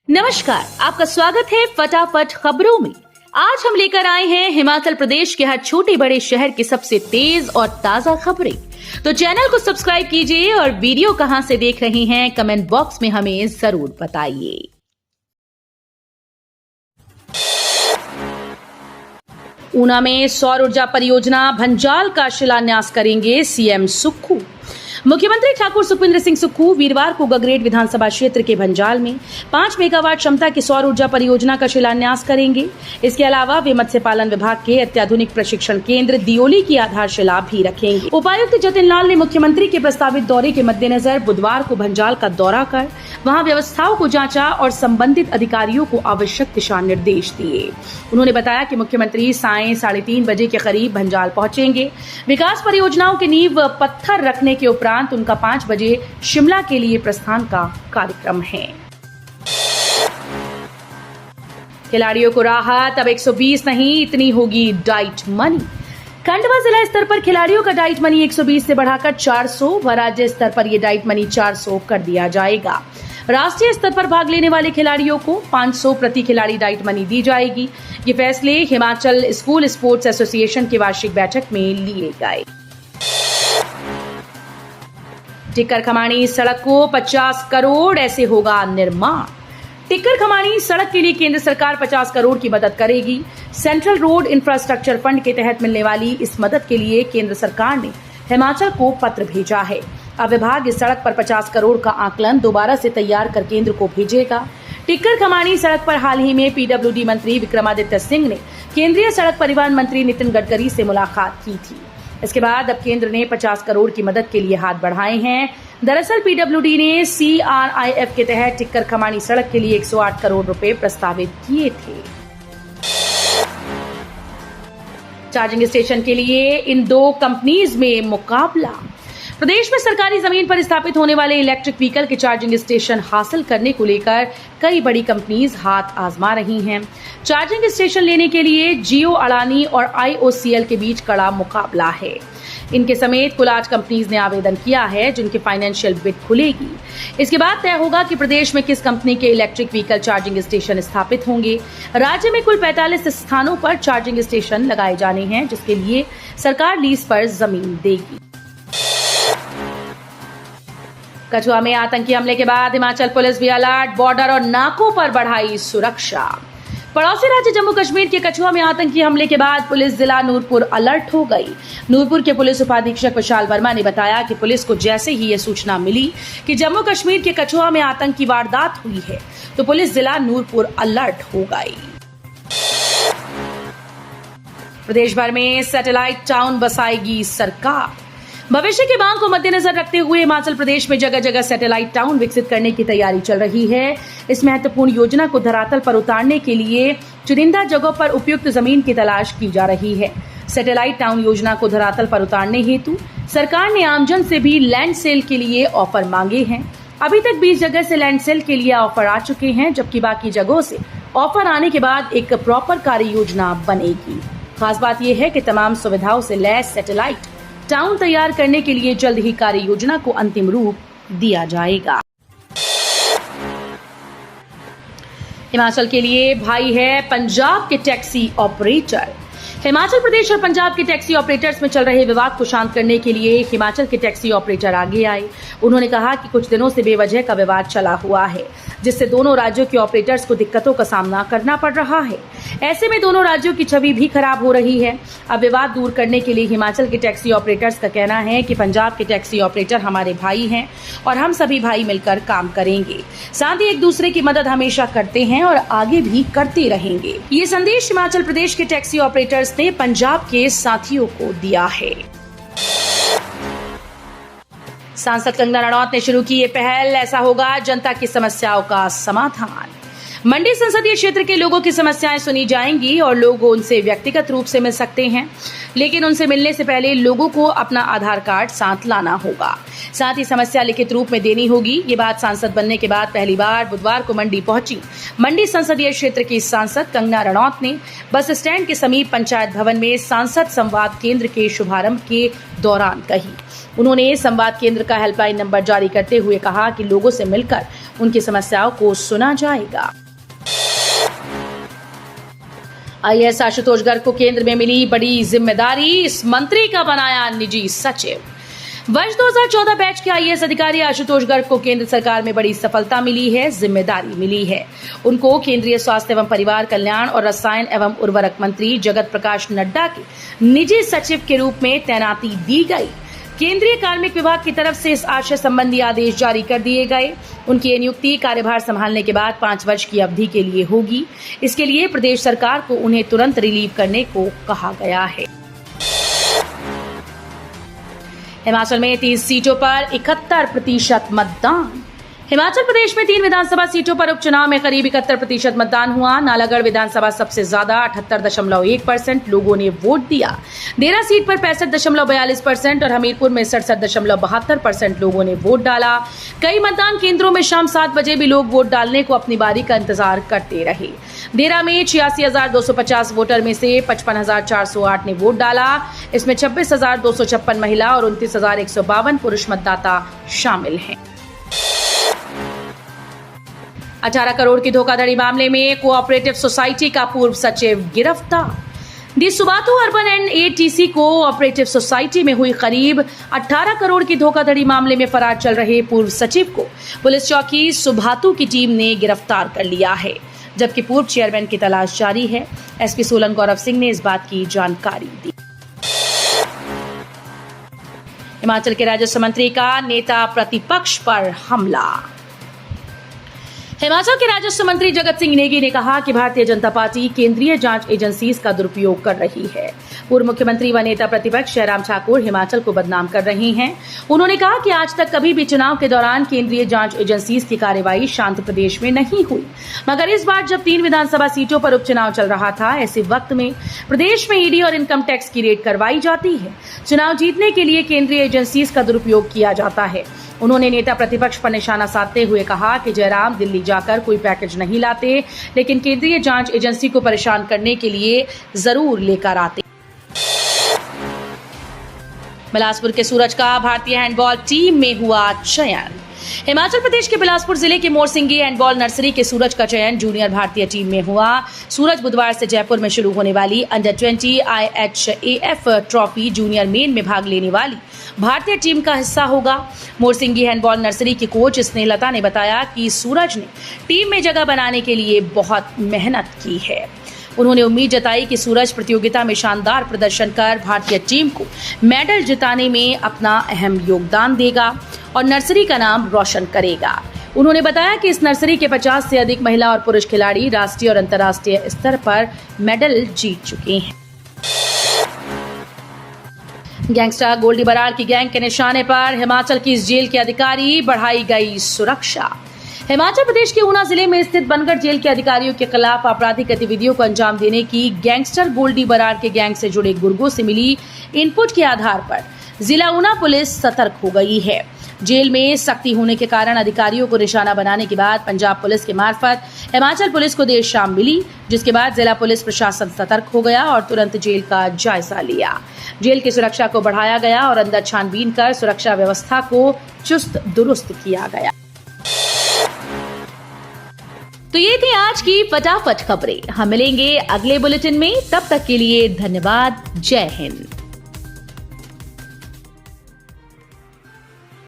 नमस्कार, आपका स्वागत है फटाफट खबरों में। आज हम लेकर आए हैं हिमाचल प्रदेश के हर छोटे बड़े शहर की सबसे तेज और ताजा खबरें। तो चैनल को सब्सक्राइब कीजिए और वीडियो कहां से देख रहे हैं कमेंट बॉक्स में हमें जरूर बताइए। ऊना में सौर ऊर्जा परियोजना भंजाल का शिलान्यास करेंगे सीएम सुक्खू। मुख्यमंत्री ठाकुर सुखविंदर सिंह सुक्खू वीरवार को गगरेट विधानसभा क्षेत्र के भंजाल में 5 मेगावाट क्षमता की सौर ऊर्जा परियोजना का शिलान्यास करेंगे। इसके अलावा वे मत्स्य पालन विभाग के अत्याधुनिक प्रशिक्षण केंद्र दियोली की आधारशिला भी रखेंगे। उपायुक्त जतिन लाल ने मुख्यमंत्री के प्रस्तावित दौरे के मद्देनजर बुधवार को भंजाल का दौरा कर वहां व्यवस्थाओं को जांचा और संबंधित अधिकारियों को आवश्यक दिशा निर्देश दिए। उन्होंने बताया कि मुख्यमंत्री सायं 3:30 बजे के करीब भंजाल पहुंचेंगे। विकास परियोजनाओं की नींव पत्थर रखने के उपरांत उनका 5 बजे शिमला के लिए प्रस्थान का कार्यक्रम है। खिलाड़ियों को राहत, अब 120 नहीं इतनी होगी डाइट मनी। खंडवा जिला स्तर पर खिलाड़ियों का डाइट मनी 120 से बढ़ाकर 400 व राज्य स्तर पर यह डाइट मनी 400 कर दिया जाएगा। राष्ट्रीय स्तर पर भाग लेने वाले खिलाड़ियों को 500 प्रति खिलाड़ी डाइट मनी दी जाएगी। ये फैसले हिमाचल स्कूल स्पोर्ट्स एसोसिएशन की वार्षिक बैठक में लिए गए। टिक्कर खमाणी सड़क को 50 करोड़ ऐसे होगा निर्माण। टिक्कर खमाणी सड़क के लिए केंद्र सरकार 50 करोड़ की मदद करेगी। सेंट्रल रोड इंफ्रास्ट्रक्चर फंड के तहत मिलने वाली इस मदद के लिए केंद्र सरकार ने हिमाचल को पत्र भेजा है। अब विभाग इस सड़क पर 50 करोड़ का आकलन दोबारा से तैयार कर केंद्र को भेजेगा। टिक्कर खमाणी सड़क पर हाल ही में पीडब्ल्यूडी मंत्री विक्रमादित्य सिंह ने केंद्रीय सड़क परिवहन मंत्री नितिन गडकरी से मुलाकात की थी। इसके बाद अब केंद्र ने 50 करोड़ की मदद के लिए हाथ बढ़ाए हैं। दरअसल पीडब्ल्यूडी ने CRIF के तहत टिक्कर खमाणी सड़क के लिए 108 करोड़ रुपए प्रस्तावित किए थे। चार्जिंग स्टेशन के लिए इन दो कंपनीज में मुकाबला। प्रदेश में सरकारी जमीन पर स्थापित होने वाले इलेक्ट्रिक व्हीकल के चार्जिंग स्टेशन हासिल करने को लेकर कई बड़ी कंपनीज हाथ आजमा रही हैं। चार्जिंग स्टेशन लेने के लिए जियो, अडानी और IOCL के बीच कड़ा मुकाबला है। इनके समेत कुल 8 कंपनीज ने आवेदन किया है, जिनकी फाइनेंशियल बिड खुलेगी। इसके बाद तय होगा कि प्रदेश में किस कंपनी के इलेक्ट्रिक व्हीकल चार्जिंग स्टेशन स्थापित होंगे। राज्य में कुल 45 स्थानों पर चार्जिंग स्टेशन लगाए जाने हैं, जिसके लिए सरकार लीज पर जमीन देगी। कठुआ में आतंकी हमले के बाद हिमाचल पुलिस भी अलर्ट, बॉर्डर और नाकों पर बढ़ाई सुरक्षा। पड़ोसी राज्य जम्मू कश्मीर के कठुआ में आतंकी हमले के बाद पुलिस जिला नूरपुर अलर्ट हो गई। नूरपुर के पुलिस उपाधीक्षक विशाल वर्मा ने बताया कि पुलिस को जैसे ही ये सूचना मिली कि जम्मू कश्मीर के कठुआ में आतंकी वारदात हुई है, तो पुलिस जिला नूरपुर अलर्ट हो गई। प्रदेश भर में सैटेलाइट टाउन बसाएगी सरकार। भविष्य की मांग को मद्देनजर रखते हुए हिमाचल प्रदेश में जगह जगह सैटेलाइट टाउन विकसित करने की तैयारी चल रही है। इस महत्वपूर्ण योजना को धरातल पर उतारने के लिए चुनिंदा जगहों पर उपयुक्त जमीन की तलाश की जा रही है। सैटेलाइट टाउन योजना को धरातल पर उतारने हेतु सरकार ने आमजन से भी लैंड सेल के लिए ऑफर मांगे हैं। अभी तक 20 जगह से लैंड सेल के लिए ऑफर आ चुके हैं, जबकि बाकी जगहों से ऑफर आने के बाद एक प्रॉपर कार्य योजना बनेगी। खास बात यह है कि तमाम सुविधाओं से लैस सैटेलाइट टाउन तैयार करने के लिए जल्द ही कार्य योजना को अंतिम रूप दिया जाएगा। हिमाचल के लिए भाई है पंजाब के टैक्सी ऑपरेटर। हिमाचल प्रदेश और पंजाब के टैक्सी ऑपरेटर्स में चल रहे विवाद को शांत करने के लिए हिमाचल के टैक्सी ऑपरेटर आगे आए। उन्होंने कहा कि कुछ दिनों से बेवजह का विवाद चला हुआ है, जिससे दोनों राज्यों के ऑपरेटर्स को दिक्कतों का सामना करना पड़ रहा है। ऐसे में दोनों राज्यों की छवि भी खराब हो रही है। अब विवाद दूर करने के लिए हिमाचल के टैक्सी ऑपरेटर्स का कहना है कि पंजाब के टैक्सी ऑपरेटर हमारे भाई हैं और हम सभी भाई मिलकर काम करेंगे। साथ ही एक दूसरे की मदद हमेशा करते हैं और आगे भी करते रहेंगे। ये संदेश हिमाचल प्रदेश के टैक्सी ऑपरेटर्स ने पंजाब के साथियों को दिया है। सांसद कंगना रणौत ने शुरू की ये पहल, ऐसा होगा जनता की समस्याओं का समाधान। मंडी संसदीय क्षेत्र के लोगों की समस्याएं सुनी जाएंगी और लोग उनसे व्यक्तिगत रूप से मिल सकते हैं, लेकिन उनसे मिलने से पहले लोगों को अपना आधार कार्ड साथ लाना होगा। साथ ही समस्या लिखित रूप में देनी होगी। ये बात सांसद बनने के बाद पहली बार बुधवार को मंडी पहुंची मंडी संसदीय क्षेत्र की सांसद कंगना रणौत ने बस स्टैंड के समीप पंचायत भवन में सांसद संवाद केंद्र के शुभारंभ के दौरान कही। उन्होंने संवाद केंद्र का हेल्पलाइन नंबर जारी करते हुए कहा कि लोगों से मिलकर उनकी समस्याओं को सुना जाएगा। आईएएस आशुतोष गर्ग को केंद्र में मिली बड़ी जिम्मेदारी, इस मंत्री का बनाया निजी सचिव। वर्ष 2014 बैच के आईएएस अधिकारी आशुतोष गर्ग को केंद्र सरकार में बड़ी सफलता मिली है, जिम्मेदारी मिली है। उनको केंद्रीय स्वास्थ्य एवं परिवार कल्याण और रसायन एवं उर्वरक मंत्री जगत प्रकाश नड्डा के निजी सचिव के रूप में तैनाती दी गई। केंद्रीय कार्मिक विभाग की तरफ से इस आशय संबंधी आदेश जारी कर दिए गए। उनकी ये नियुक्ति कार्यभार संभालने के बाद 5 वर्ष की अवधि के लिए होगी। इसके लिए प्रदेश सरकार को उन्हें तुरंत रिलीव करने को कहा गया है। हिमाचल में 30 सीटों पर 71% मतदान। हिमाचल प्रदेश में 3 विधानसभा सीटों पर उपचुनाव में करीब 71% मतदान हुआ। नालागढ़ विधानसभा सबसे ज्यादा 78.1% लोगों ने वोट दिया। देरा सीट पर 65.42% और हमीरपुर में 67.72% लोगों ने वोट डाला। कई मतदान केंद्रों में शाम 7 बजे भी लोग वोट डालने को अपनी बारी का इंतजार करते रहे। देरा में 86,250 वोटर में से 55,408 ने वोट डाला। इसमें 26,256 महिला और 29,152 पुरुष मतदाता शामिल हैं। 18 करोड़ की धोखाधड़ी मामले में कोऑपरेटिव सोसाइटी का पूर्व सचिव गिरफ्तार। The Subathu urban and ATC cooperative society में हुई करीब 18 करोड़ की धोखाधड़ी मामले में फरार चल रहे पूर्व सचिव को पुलिस चौकी सुबाथू की टीम ने गिरफ्तार कर लिया है, जबकि पूर्व चेयरमैन की तलाश जारी है। एसपी सोलन गौरव सिंह ने इस बात की जानकारी दी। हिमाचल के राजस्व मंत्री का नेता प्रतिपक्ष पर हमला। हिमाचल के राजस्व मंत्री जगत सिंह नेगी ने कहा कि भारतीय जनता पार्टी केंद्रीय जांच एजेंसी का दुरुपयोग कर रही है। पूर्व मुख्यमंत्री व नेता प्रतिपक्ष जयराम ठाकुर हिमाचल को बदनाम कर रहे हैं। उन्होंने कहा कि आज तक कभी भी चुनाव के दौरान केंद्रीय जांच एजेंसी की कार्यवाही शांत प्रदेश में नहीं हुई, मगर इस बार जब 3 विधानसभा सीटों पर उपचुनाव चल रहा था, ऐसे वक्त में प्रदेश में ईडी और इनकम टैक्स की रेड करवाई जाती है। चुनाव जीतने के लिए केंद्रीय एजेंसी का दुरुपयोग किया जाता है। उन्होंने नेता प्रतिपक्ष पर निशाना साधते हुए कहा कि जयराम दिल्ली जाकर कोई पैकेज नहीं लाते, लेकिन केंद्रीय जांच एजेंसी को परेशान करने के लिए जरूर लेकर आते। बिलासपुर के सूरज का भारतीय हैंडबॉल टीम में हुआ चयन। हिमाचल प्रदेश के बिलासपुर जिले के मोरसिंगी हैंडबॉल नर्सरी के सूरज का चयन जूनियर भारतीय टीम में हुआ। सूरज बुधवार से जयपुर में शुरू होने वाली under 20 IHAF trophy junior main में भाग लेने वाली भारतीय टीम का हिस्सा होगा। मोरसिंगी हैंडबॉल नर्सरी की कोच स्नेहलता ने बताया कि सूरज ने टीम में जगह बनाने के लिए बहुत मेहनत की है। उन्होंने उम्मीद जताई कि सूरज प्रतियोगिता में शानदार प्रदर्शन कर भारतीय टीम को मेडल जिताने में अपना अहम योगदान देगा और नर्सरी का नाम रोशन करेगा। उन्होंने बताया कि इस नर्सरी के 50 से अधिक महिला और पुरुष खिलाड़ी राष्ट्रीय और अंतर्राष्ट्रीय स्तर पर मेडल जीत चुके हैं। गैंगस्टर गोल्डी बराड़ की गैंग के निशाने पर हिमाचल की इस जेल के अधिकारी, बढ़ाई गई सुरक्षा। हिमाचल प्रदेश के ऊना जिले में स्थित बनगढ़ जेल के अधिकारियों के खिलाफ आपराधिक गतिविधियों को अंजाम देने की गैंगस्टर गोल्डी बराड़ के गैंग से जुड़े गुर्गों से मिली इनपुट के आधार पर जिला ऊना पुलिस सतर्क हो गई है। जेल में सख्ती होने के कारण अधिकारियों को निशाना बनाने के बाद पंजाब पुलिस के मार्फत हिमाचल पुलिस को देर शाम मिली, जिसके बाद जिला पुलिस प्रशासन सतर्क हो गया और तुरंत जेल का जायजा लिया। जेल की सुरक्षा को बढ़ाया गया और अंदर छानबीन कर सुरक्षा व्यवस्था को चुस्त दुरुस्त किया गया। तो ये थी आज की फटाफट खबरें। हम मिलेंगे अगले बुलेटिन में, तब तक के लिए धन्यवाद। जय हिंद।